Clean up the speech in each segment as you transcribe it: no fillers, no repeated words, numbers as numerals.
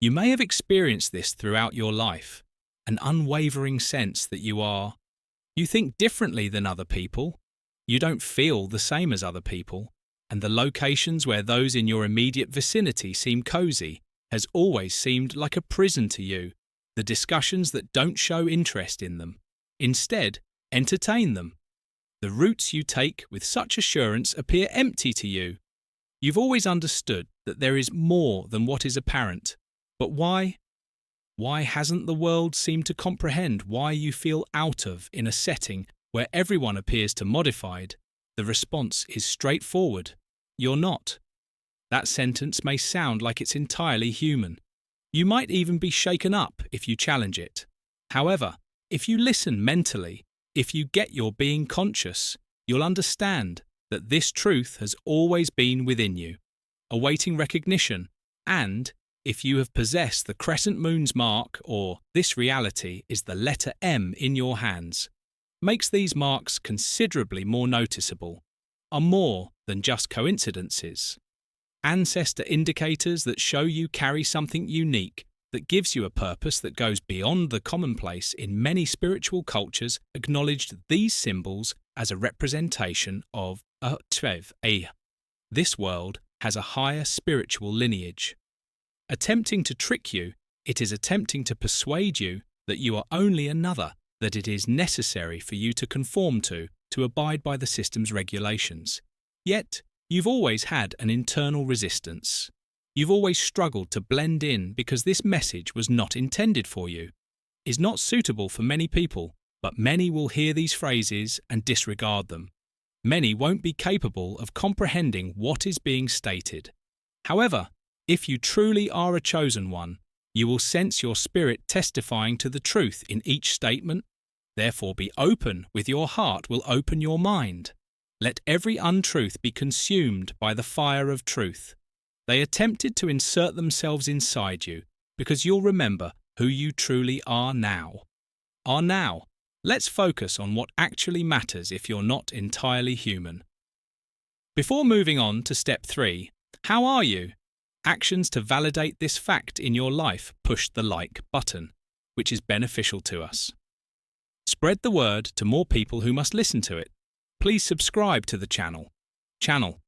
You may have experienced this throughout your life, an unwavering sense that you think differently than other people, you don't feel the same as other people, and the locations where those in your immediate vicinity seem cozy has always seemed like a prison to you. The discussions that don't show interest in them, instead, entertain them. The routes you take with such assurance appear empty to you. You've always understood that there is more than what is apparent. But why? Why hasn't the world seemed to comprehend why you feel out of in a setting where everyone appears to modified? The response is straightforward. You're not. That sentence may sound like it's entirely human. You might even be shaken up if you challenge it. However, if you listen mentally, if you get your being conscious, you'll understand that this truth has always been within you, awaiting recognition, and if you have possessed the crescent moon's mark, or this reality is the letter M in your hands, makes these marks considerably more noticeable, are more than just coincidences. Ancestor indicators that show you carry something unique, that gives you a purpose that goes beyond the commonplace. In many spiritual cultures acknowledged these symbols as a representation of a trev. This world has a higher spiritual lineage. Attempting to trick you, it is attempting to persuade you that you are only another, that it is necessary for you to conform to abide by the system's regulations. Yet, you've always had an internal resistance. You've always struggled to blend in because this message was not intended for you, is not suitable for many people, but many will hear these phrases and disregard them. Many won't be capable of comprehending what is being stated. However, if you truly are a chosen one, you will sense your spirit testifying to the truth in each statement. Therefore, be open with your heart will open your mind. Let every untruth be consumed by the fire of truth. They attempted to insert themselves inside you because you'll remember who you truly are now. Let's focus on what actually matters if you're not entirely human. Before moving on to step 3, how are you? Actions to validate this fact in your life push the like button, which is beneficial to us. Spread the word to more people who must listen to it. Please subscribe to the channel.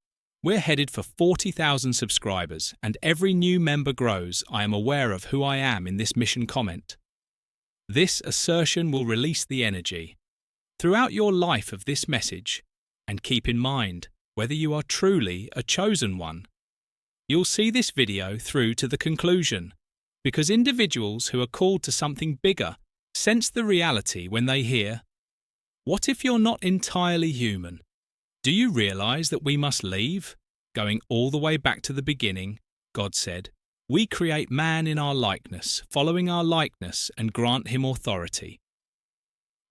We're headed for 40,000 subscribers, and every new member grows. I am aware of who I am in this mission comment. This assertion will release the energy throughout your life of this message, and keep in mind whether you are truly a chosen one. You'll see this video through to the conclusion, because individuals who are called to something bigger sense the reality when they hear, "What if you're not entirely human? Do you realize that we must leave?" Going all the way back to the beginning, God said, "We create man in our likeness, following our likeness, and grant him authority."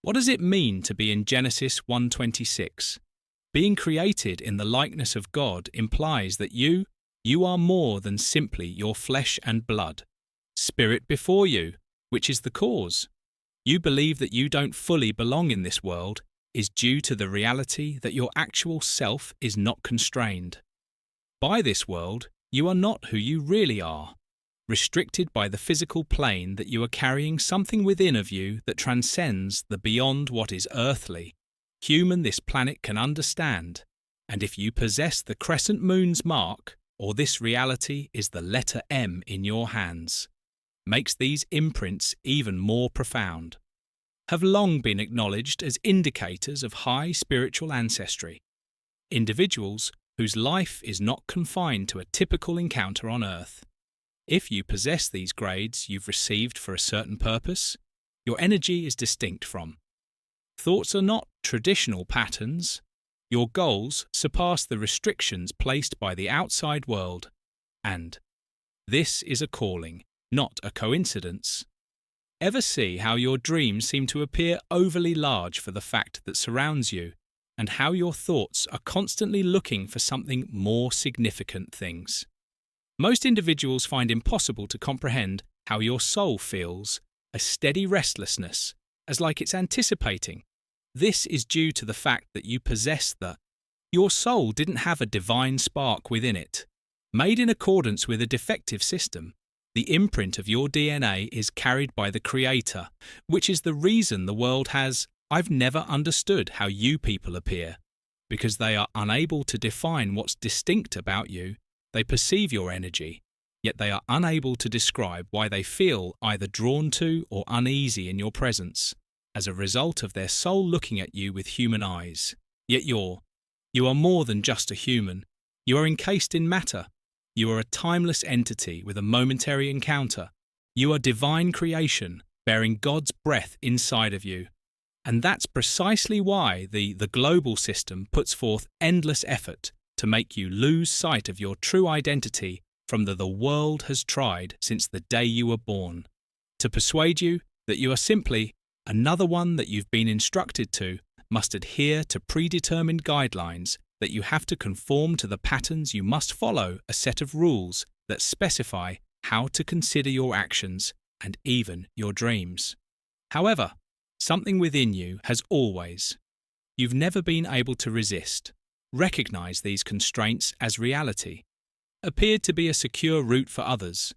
What does it mean to be in Genesis 1:26? Being created in the likeness of God implies that you are more than simply your flesh and blood. Spirit before you, which is the cause. You believe that you don't fully belong in this world is due to the reality that your actual self is not constrained by this world. You are not who you really are, restricted by the physical plane, that you are carrying something within of you that transcends the beyond what is earthly, human this planet can understand. And if you possess the crescent moon's mark, or this reality is the letter M in your hands, makes these imprints even more profound, have long been acknowledged as indicators of high spiritual ancestry. Individuals whose life is not confined to a typical encounter on Earth. If you possess these grades you've received for a certain purpose, your energy is distinct from. Thoughts are not traditional patterns. Your goals surpass the restrictions placed by the outside world. And this is a calling, not a coincidence. Ever see how your dreams seem to appear overly large for the fact that surrounds you, and how your thoughts are constantly looking for something more significant things? Most individuals find impossible to comprehend how your soul feels, a steady restlessness, as like it's anticipating. This is due to the fact that you possess your soul didn't have a divine spark within it, made in accordance with a defective system. The imprint of your DNA is carried by the Creator, which is the reason the world has, I've never understood how you people appear. Because they are unable to define what's distinct about you, they perceive your energy, yet they are unable to describe why they feel either drawn to or uneasy in your presence, as a result of their soul looking at you with human eyes. Yet you are more than just a human. You are encased in matter. You are a timeless entity with a momentary encounter. You are divine creation, bearing God's breath inside of you. And that's precisely why the global system puts forth endless effort to make you lose sight of your true identity from the world has tried since the day you were born, to persuade you that you are simply another one that you've been instructed to must adhere to predetermined guidelines, that you have to conform to the patterns, you must follow a set of rules that specify how to consider your actions and even your dreams. However, something within you has always, you've never been able to resist, recognize these constraints as reality, appeared to be a secure route for others.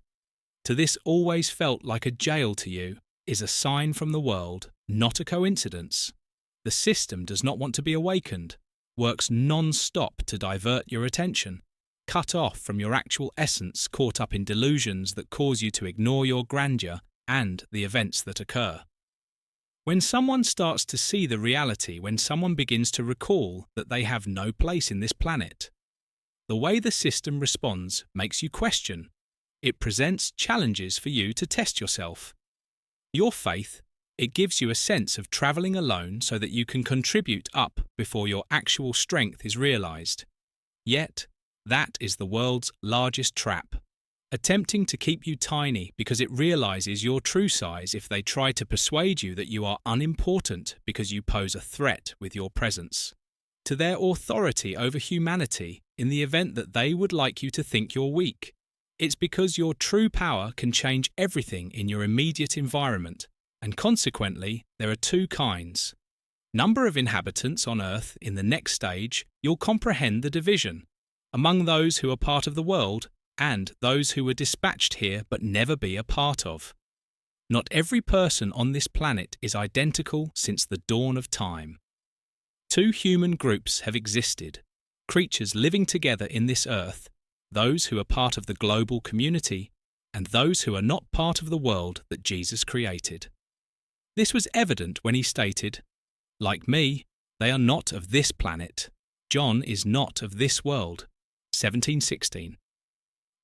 To this always felt like a jail to you is a sign from the world, not a coincidence. The system does not want to be awakened, works non-stop to divert your attention, cut off from your actual essence, caught up in delusions that cause you to ignore your grandeur and the events that occur. When someone starts to see the reality, when someone begins to recall that they have no place in this planet, the way the system responds makes you question. It presents challenges for you to test yourself. Your faith, it gives you a sense of travelling alone so that you can contribute up before your actual strength is realised. Yet, that is the world's largest trap, attempting to keep you tiny because it realises your true size if they try to persuade you that you are unimportant because you pose a threat with your presence to their authority over humanity in the event that they would like you to think you're weak. It's because your true power can change everything in your immediate environment, and consequently, there are two kinds. Number of inhabitants on Earth in the next stage, you'll comprehend the division among those who are part of the world and those who were dispatched here but never be a part of. Not every person on this planet is identical since the dawn of time. Two human groups have existed, creatures living together in this earth, those who are part of the global community and those who are not part of the world that Jesus created. This was evident when he stated, "Like me, they are not of this planet. John is not of this world." 17:16.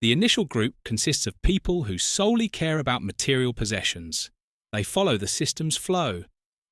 The initial group consists of people who solely care about material possessions. They follow the system's flow,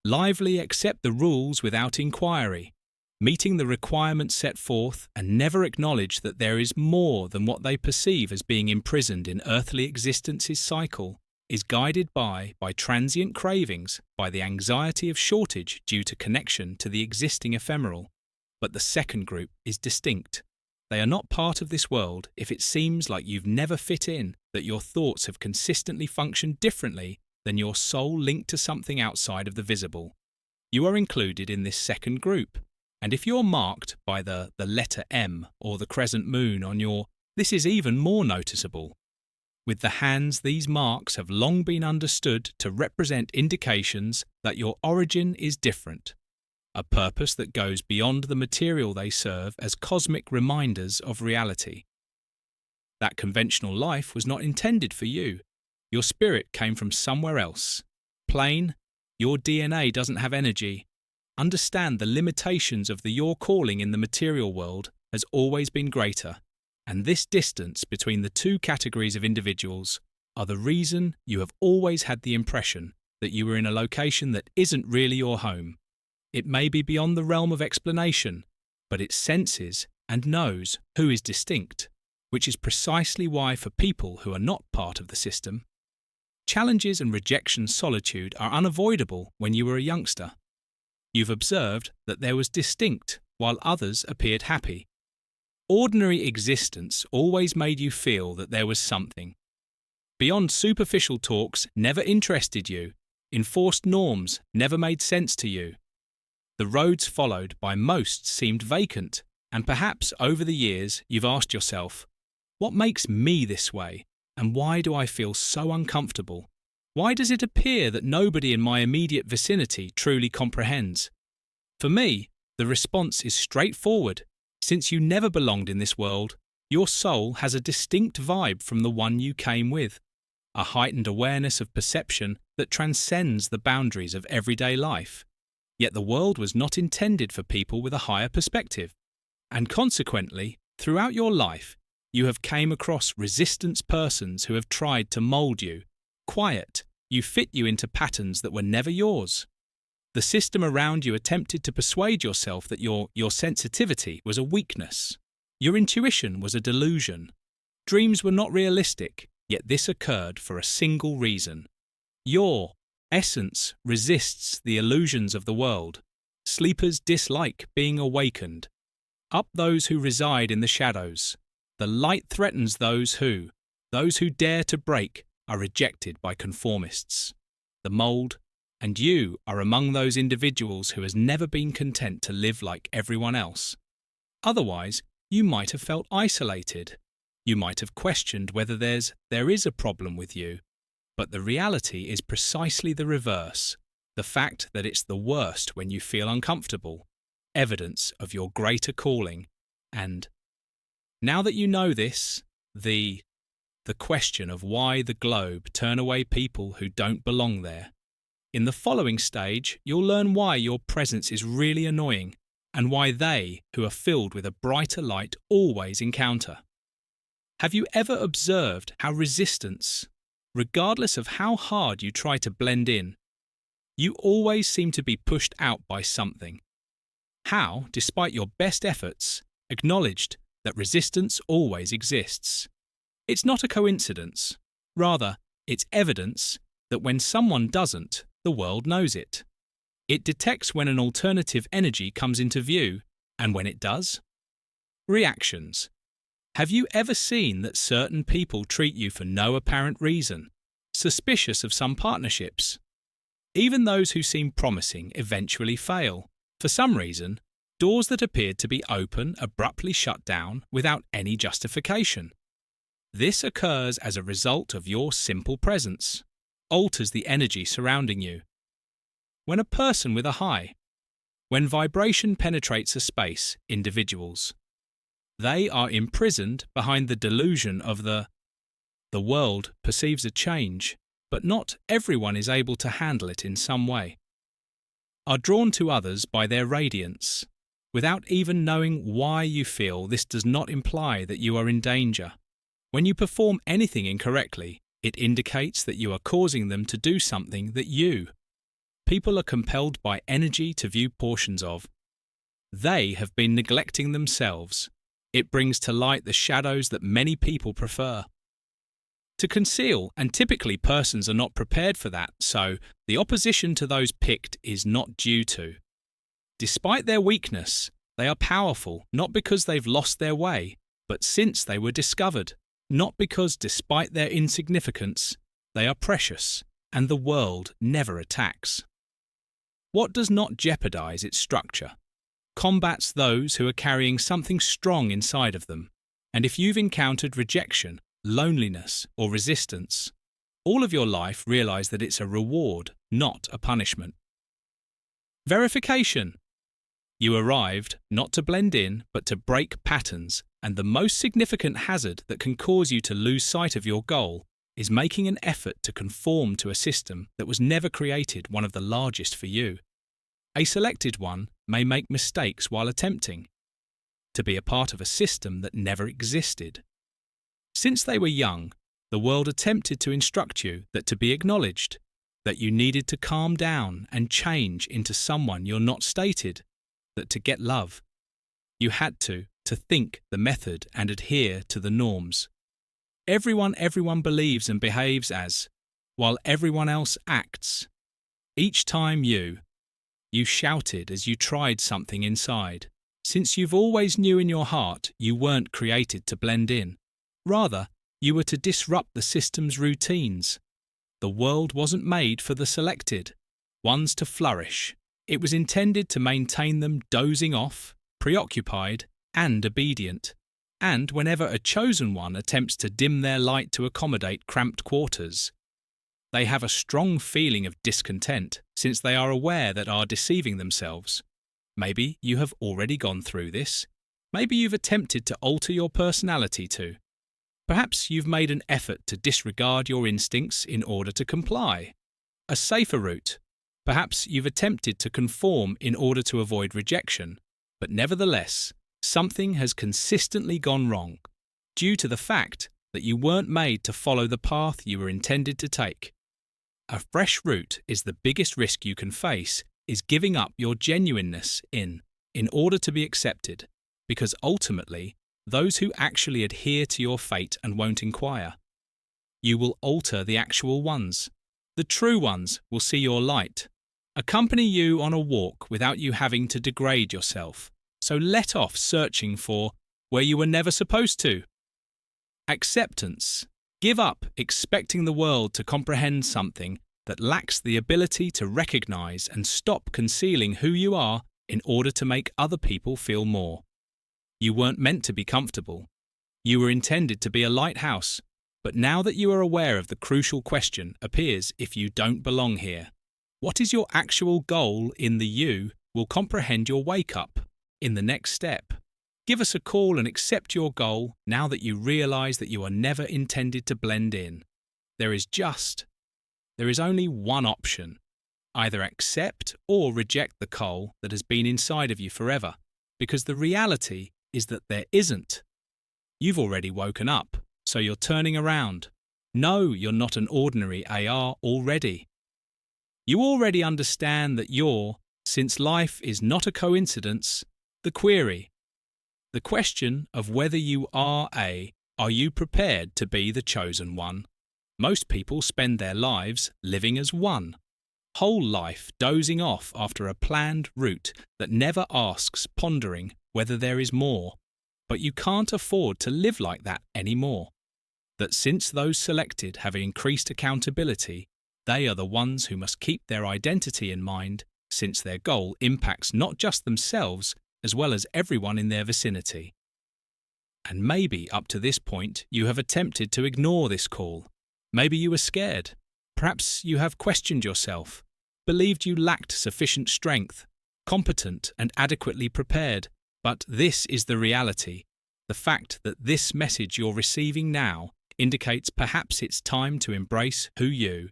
lively accept the rules without inquiry, meeting the requirements set forth and never acknowledge that there is more than what they perceive as being imprisoned in earthly existence's cycle, is guided by transient cravings, by the anxiety of shortage due to connection to the existing ephemeral. But the second group is distinct. They are not part of this world if it seems like you've never fit in, that your thoughts have consistently functioned differently than your soul linked to something outside of the visible. You are included in this second group, and if you're marked by the letter M or the crescent moon on your, this is even more noticeable. With the hands, these marks have long been understood to represent indications that your origin is different. A purpose that goes beyond the material they serve as cosmic reminders of reality. That conventional life was not intended for you. Your spirit came from somewhere else. Plain, your DNA doesn't have energy. Understand the limitations of your calling in the material world has always been greater, and this distance between the two categories of individuals are the reason you have always had the impression that you were in a location that isn't really your home. It may be beyond the realm of explanation, but it senses and knows who is distinct, which is precisely why for people who are not part of the system, challenges and rejection solitude are unavoidable when you were a youngster. You've observed that there was distinct while others appeared happy. Ordinary existence always made you feel that there was something. Beyond superficial talks never interested you, enforced norms never made sense to you. The roads followed by most seemed vacant, and perhaps over the years you've asked yourself, what makes me this way? And why do I feel so uncomfortable? Why does it appear that nobody in my immediate vicinity truly comprehends? For me, the response is straightforward. Since you never belonged in this world, your soul has a distinct vibe from the one you came with, a heightened awareness of perception that transcends the boundaries of everyday life. Yet the world was not intended for people with a higher perspective. And consequently, throughout your life, you have came across resistance persons who have tried to mold you. Quiet, you fit you into patterns that were never yours. The system around you attempted to persuade yourself that your sensitivity was a weakness. Your intuition was a delusion. Dreams were not realistic, yet this occurred for a single reason. Your essence resists the illusions of the world. Sleepers dislike being awakened. Up those who reside in the shadows. The light threatens those who dare to break, are rejected by conformists. The mould, and you are among those individuals who has never been content to live like everyone else. Otherwise, you might have felt isolated. You might have questioned whether there is a problem with you. But the reality is precisely the reverse. The fact that it's the worst when you feel uncomfortable. Evidence of your greater calling. And now that you know this, the question of why the globe turn away people who don't belong there. In the following stage, you'll learn why your presence is really annoying and why they, who are filled with a brighter light, always encounter. Have you ever observed how resistance, regardless of how hard you try to blend in, you always seem to be pushed out by something? How, despite your best efforts, acknowledged that resistance always exists? It's not a coincidence. Rather, it's evidence that when someone doesn't, the world knows it. It detects when an alternative energy comes into view, and when it does. Reactions. Have you ever seen that certain people treat you for no apparent reason, suspicious of some partnerships? Even those who seem promising eventually fail. For some reason, doors that appeared to be open abruptly shut down without any justification. This occurs as a result of your simple presence, alters the energy surrounding you. When a person with a high, when vibration penetrates a space, individuals, they are imprisoned behind the delusion of the world perceives a change, but not everyone is able to handle it in some way, are drawn to others by their radiance. Without even knowing why you feel this does not imply that you are in danger. When you perform anything incorrectly, it indicates that you are causing them to do something that people are compelled by energy to view portions of. They have been neglecting themselves. It brings to light the shadows that many people prefer to conceal, and typically persons are not prepared for that, so the opposition to those picked is not due to. Despite their weakness, they are powerful not because they've lost their way, but since they were discovered. Not because, despite their insignificance, they are precious, and the world never attacks. What does not jeopardize its structure? Combats those who are carrying something strong inside of them. And if you've encountered rejection, loneliness, or resistance, all of your life realize that it's a reward, not a punishment. Verification. You arrived not to blend in, but to break patterns, and the most significant hazard that can cause you to lose sight of your goal is making an effort to conform to a system that was never created, one of the largest for you. A selected one may make mistakes while attempting to be a part of a system that never existed. Since they were young, the world attempted to instruct you that to be acknowledged, that you needed to calm down and change into someone you're not stated, that to get love, you had to think the method and adhere to the norms. Everyone believes and behaves as, while everyone else acts. Each time you shouted as you tried something inside, since you've always knew in your heart you weren't created to blend in. Rather, you were to disrupt the system's routines. The world wasn't made for the selected, ones to flourish. It was intended to maintain them dozing off, preoccupied, and obedient. and whenever a chosen one attempts to dim their light to accommodate cramped quarters. They have a strong feeling of discontent since they are aware that are deceiving themselves. Maybe you have already gone through this. Maybe you've attempted to alter your personality too. Perhaps you've made an effort to disregard your instincts in order to comply. A safer route. Perhaps you've attempted to conform in order to avoid rejection, but nevertheless, something has consistently gone wrong due to the fact that you weren't made to follow the path you were intended to take. A fresh route is the biggest risk you can face is giving up your genuineness in order to be accepted, because ultimately, those who actually adhere to your fate and won't inquire. You will alter the actual ones. The true ones will see your light, accompany you on a walk without you having to degrade yourself. So let off searching for where you were never supposed to. Acceptance. Give up expecting the world to comprehend something that lacks the ability to recognize and stop concealing who you are in order to make other people feel more. You weren't meant to be comfortable. You were intended to be a lighthouse, but now that you are aware of the crucial question appears if you don't belong here. What is your actual goal in the you will comprehend your wake-up in the next step. Give us a call and accept your goal now that you realize that you are never intended to blend in. There is only one option. Either accept or reject the coal that has been inside of you forever, because the reality is that there isn't. You've already woken up, so you're turning around. No, you're not an ordinary AR already. You already understand that since life is not a coincidence, the query. The question of whether you are you prepared to be the chosen one? Most people spend their lives living as one. Whole life dozing off after a planned route that never asks, pondering whether there is more. But you can't afford to live like that anymore. That since those selected have increased accountability, they are the ones who must keep their identity in mind, since their goal impacts not just themselves, as well as everyone in their vicinity. And maybe up to this point you have attempted to ignore this call. Maybe you were scared. Perhaps you have questioned yourself, believed you lacked sufficient strength, competent and adequately prepared. But this is the reality. The fact that this message you're receiving now indicates perhaps it's time to embrace who you.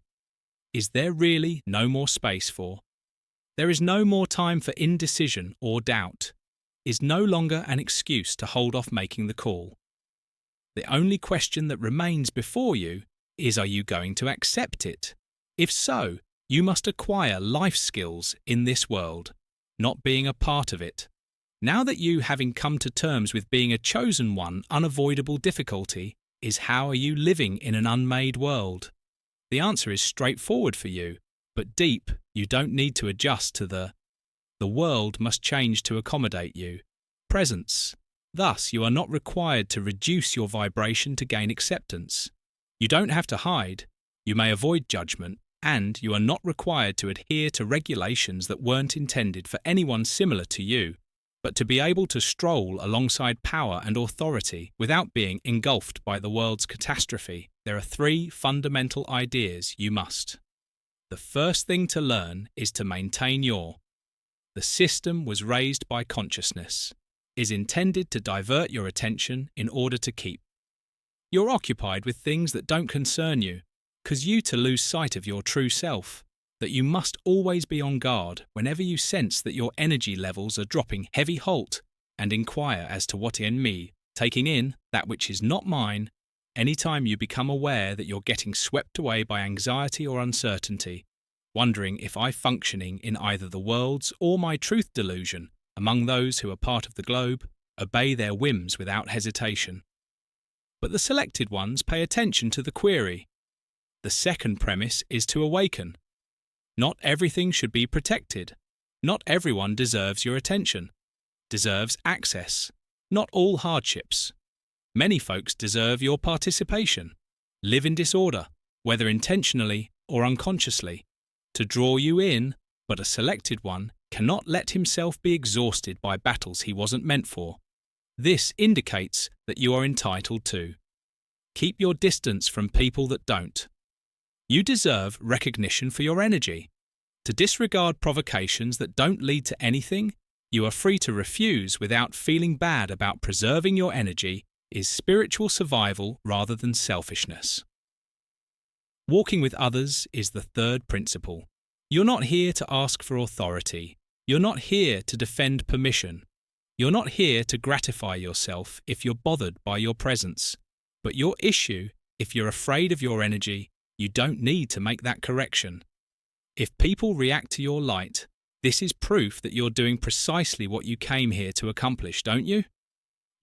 Is there really no more space for? There is no more time for indecision or doubt. Is no longer an excuse to hold off making the call. The only question that remains before you is, are you going to accept it? If so, you must acquire life skills in this world, not being a part of it. Now that you, having come to terms with being a chosen one, unavoidable difficulty is how are you living in an unmade world? The answer is straightforward for you, but deep, you don't need to adjust to the world must change to accommodate you. Presence. Thus, you are not required to reduce your vibration to gain acceptance. You don't have to hide. You may avoid judgment, and you are not required to adhere to regulations that weren't intended for anyone similar to you, but to be able to stroll alongside power and authority without being engulfed by the world's catastrophe. There are 3 fundamental ideas you must. The first thing to learn is to maintain the system was raised by consciousness, is intended to divert your attention in order to keep. You're occupied with things that don't concern you, cause you to lose sight of your true self, that you must always be on guard whenever you sense that your energy levels are dropping. Heavy halt and inquire as to what in me, taking in that which is not mine. Anytime you become aware that you're getting swept away by anxiety or uncertainty, wondering if I'm functioning in either the world's or my truth delusion, among those who are part of the globe, obey their whims without hesitation. But the selected ones pay attention to the query. The second premise is to awaken. Not everything should be protected. Not everyone deserves your attention, deserves access. Not all hardships. Many folks deserve your participation. Live in disorder, whether intentionally or unconsciously, to draw you in, but a selected one cannot let himself be exhausted by battles he wasn't meant for. This indicates that you are entitled to. Keep your distance from people that don't. You deserve recognition for your energy. To disregard provocations that don't lead to anything, you are free to refuse without feeling bad about preserving your energy, is spiritual survival rather than selfishness. Walking with others is the third principle. You're not here to ask for authority. You're not here to defend permission. You're not here to gratify yourself if you're bothered by your presence. But your issue, if you're afraid of your energy, you don't need to make that correction. If people react to your light, this is proof that you're doing precisely what you came here to accomplish, don't you?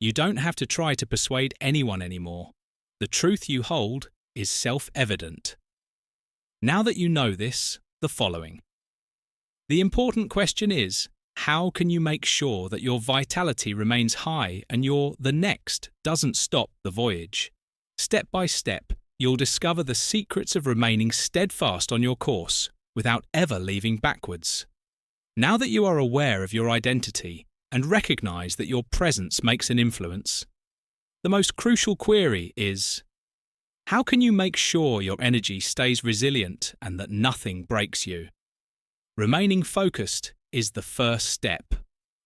You don't have to try to persuade anyone anymore. The truth you hold is self-evident. Now that you know this, the following. The important question is, how can you make sure that your vitality remains high and the next doesn't stop the voyage? Step by step, you'll discover the secrets of remaining steadfast on your course without ever leaving backwards. Now that you are aware of your identity and recognize that your presence makes an influence, the most crucial query is, how can you make sure your energy stays resilient and that nothing breaks you? Remaining focused is the first step.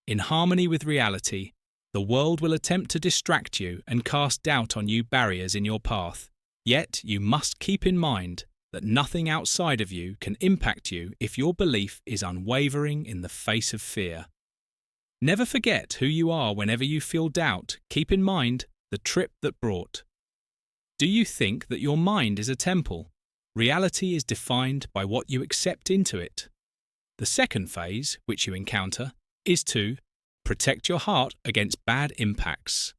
In harmony with reality, the world will attempt to distract you and cast doubt on you barriers in your path. Yet you must keep in mind that nothing outside of you can impact you if your belief is unwavering in the face of fear. Never forget who you are whenever you feel doubt. Keep in mind the trip that brought. Do you think that your mind is a temple? Reality is defined by what you accept into it. The second phase, which you encounter, is to protect your heart against bad impacts.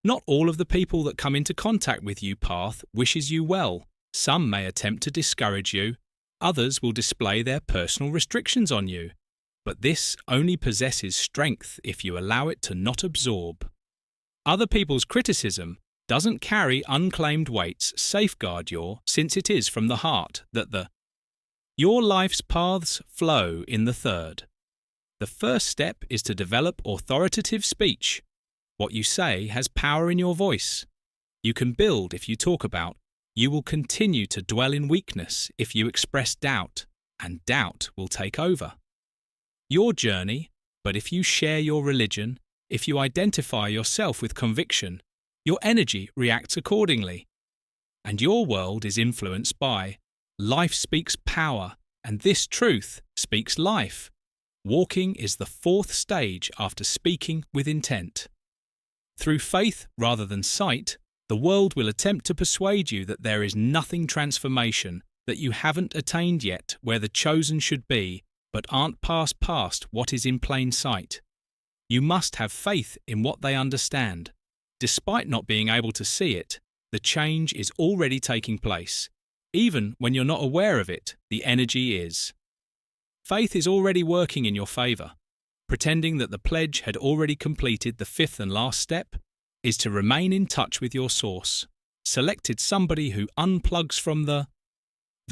Not all of the people that come into contact with you path wishes you well. Some may attempt to discourage you, others will display their personal restrictions on you. But this only possesses strength if you allow it to not absorb. Other people's criticism doesn't carry unclaimed weights. Safeguard since it is from the heart that your life's paths flow in the third. The first step is to develop authoritative speech. What you say has power in your voice. You can build if you talk about. You will continue to dwell in weakness if you express doubt, and doubt will take over. Your journey, but if you share your religion, if you identify yourself with conviction, your energy reacts accordingly. And your world is influenced by. Life speaks power, and this truth speaks life. Walking is the fourth stage after speaking with intent. Through faith rather than sight, the world will attempt to persuade you that there is nothing transformation, that you haven't attained yet where the chosen should be, but aren't past what is in plain sight. You must have faith in what they understand. Despite not being able to see it, the change is already taking place. Even when you're not aware of it, the energy is. Faith is already working in your favour. Pretending that the pledge had already completed the fifth and last step is to remain in touch with your source. Selected somebody who unplugs from the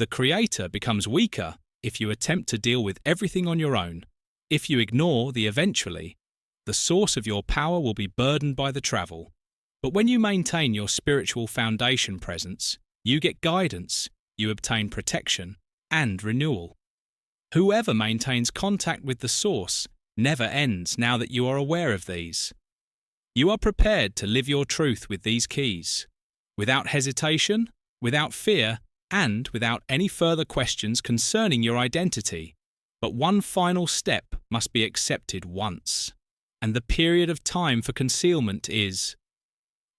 creator becomes weaker if you attempt to deal with everything on your own. If you ignore the eventually, the source of your power will be burdened by the travel. But when you maintain your spiritual foundation presence, you get guidance, you obtain protection and renewal. Whoever maintains contact with the source never ends now that you are aware of these. You are prepared to live your truth with these keys, without hesitation, without fear, and without any further questions concerning your identity. But one final step must be accepted once, and the period of time for concealment is.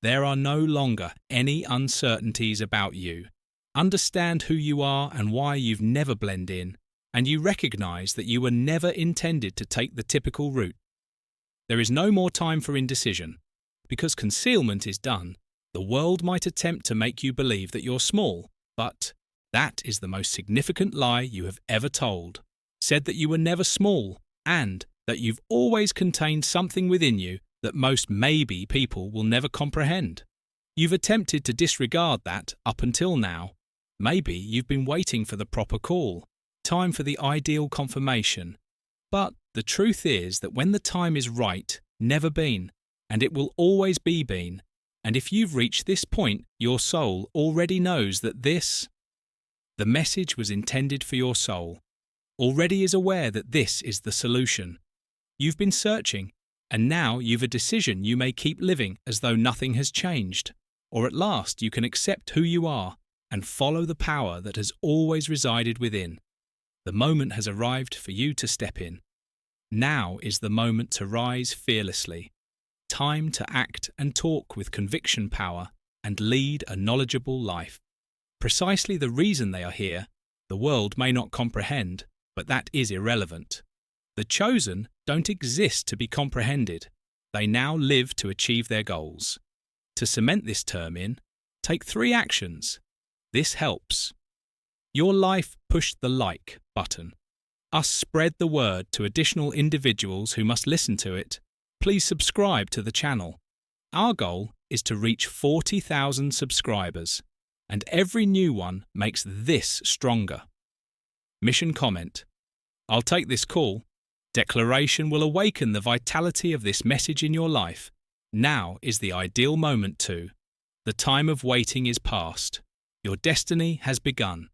There are no longer any uncertainties about you. Understand who you are and why you've never blend in, and you recognize that you were never intended to take the typical route. There is no more time for indecision. Because concealment is done, the world might attempt to make you believe that you're small, but that is the most significant lie you have ever told. Said that you were never small, and that you've always contained something within you that most maybe people will never comprehend. You've attempted to disregard that up until now. Maybe you've been waiting for the proper call, time for the ideal confirmation. But the truth is that when the time is right, never been, and it will always be been. And if you've reached this point, your soul already knows that the message was intended for your soul, already is aware that this is the solution. You've been searching, and now you've a decision. You may keep living as though nothing has changed, or at last you can accept who you are and follow the power that has always resided within. The moment has arrived for you to step in. Now is the moment to rise fearlessly. Time to act and talk with conviction power and lead a knowledgeable life. Precisely the reason they are here, the world may not comprehend, but that is irrelevant. The chosen don't exist to be comprehended. They now live to achieve their goals. To cement this term in, take 3 actions. This helps. Your life push the like button. Us spread the word to additional individuals who must listen to it. Please subscribe to the channel. Our goal is to reach 40,000 subscribers, and every new one makes this stronger. Mission comment. I'll take this call. Declaration will awaken the vitality of this message in your life. Now is the ideal moment to. The time of waiting is past. Your destiny has begun.